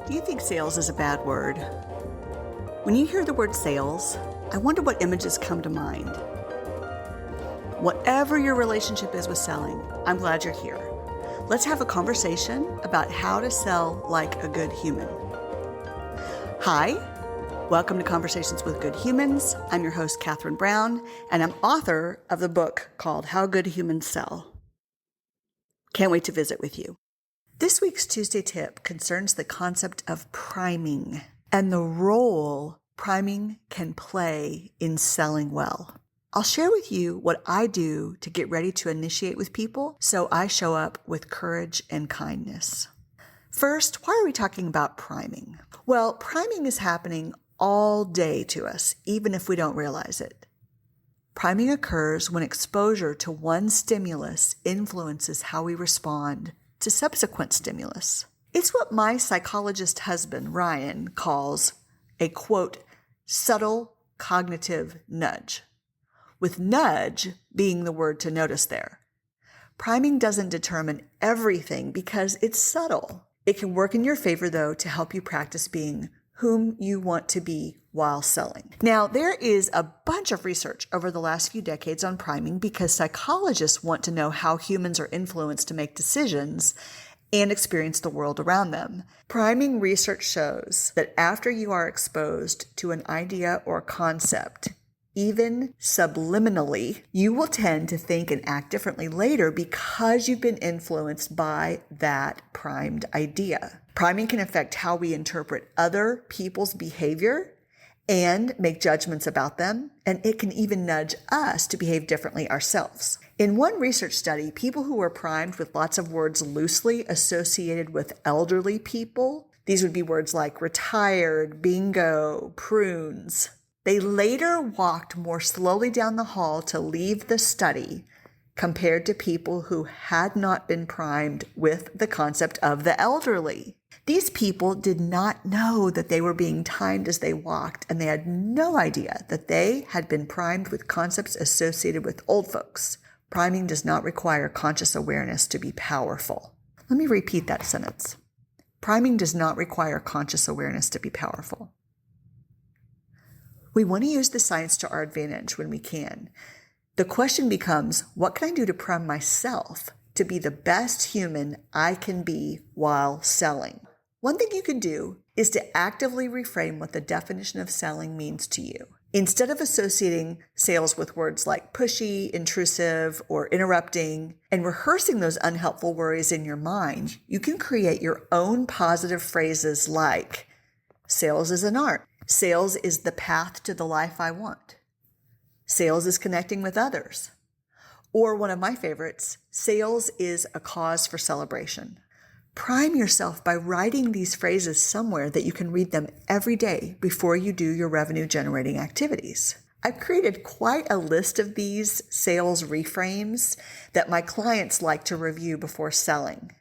Do you think sales is a bad word? When you hear the word sales, I wonder what images come to mind. Whatever your relationship is with selling, I'm glad you're here. Let's have a conversation about how to sell like a good human. Hi, welcome to Conversations with Good Humans. I'm your host, Catherine Brown, and I'm author of the book called How Good Humans Sell. Can't wait to visit with you. This week's Tuesday tip concerns the concept of priming and the role priming can play in selling well. I'll share with you what I do to get ready to initiate with people so I show up with courage and kindness. First, why are we talking about priming? Well, priming is happening all day to us, even if we don't realize it. Priming occurs when exposure to one stimulus influences how we respond to subsequent stimulus. It's what my psychologist husband, Ryan, calls a, quote, subtle cognitive nudge, with nudge being the word to notice there. Priming doesn't determine everything because it's subtle. It can work in your favor, though, to help you practice being whom you want to be while selling. Now, there is a bunch of research over the last few decades on priming because psychologists want to know how humans are influenced to make decisions and experience the world around them. Priming research shows that after you are exposed to an idea or concept, even subliminally, you will tend to think and act differently later because you've been influenced by that primed idea. Priming can affect how we interpret other people's behavior and make judgments about them, and it can even nudge us to behave differently ourselves. In one research study, people who were primed with lots of words loosely associated with elderly people, these would be words like retired, bingo, prunes, they later walked more slowly down the hall to leave the study compared to people who had not been primed with the concept of the elderly. These people did not know that they were being timed as they walked, and they had no idea that they had been primed with concepts associated with old folks. Priming does not require conscious awareness to be powerful. Let me repeat that sentence. Priming does not require conscious awareness to be powerful. We want to use the science to our advantage when we can. The question becomes, what can I do to prime myself to be the best human I can be while selling? One thing you can do is to actively reframe what the definition of selling means to you. Instead of associating sales with words like pushy, intrusive, or interrupting, and rehearsing those unhelpful worries in your mind, you can create your own positive phrases like, sales is an art. Sales is the path to the life I want. Sales is connecting with others. Or one of my favorites, sales is a cause for celebration. Prime yourself by writing these phrases somewhere that you can read them every day before you do your revenue-generating activities. I've created quite a list of these sales reframes that my clients like to review before selling.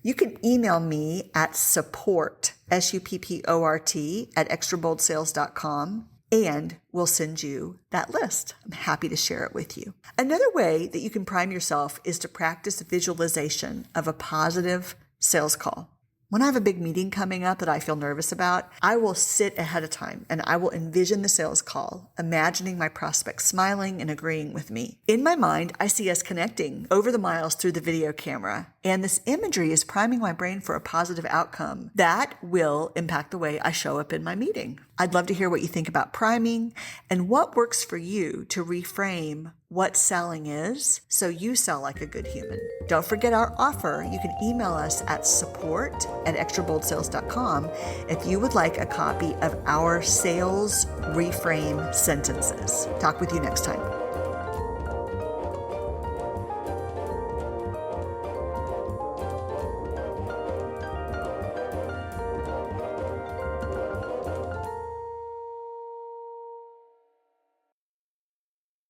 You can email me at support, SUPPORT, at extraboldsales.com, and we'll send you that list. I'm happy to share it with you. Another way that you can prime yourself is to practice visualization of a positive sales call. When I have a big meeting coming up that I feel nervous about, I will sit ahead of time and I will envision the sales call, imagining my prospect smiling and agreeing with me. In my mind, I see us connecting over the miles through the video camera, and this imagery is priming my brain for a positive outcome that will impact the way I show up in my meeting. I'd love to hear what you think about priming and what works for you to reframe what selling is so you sell like a good human. Don't forget our offer. You can email us at support@extraboldsales.com if you would like a copy of our sales reframe sentences. Talk with you next time.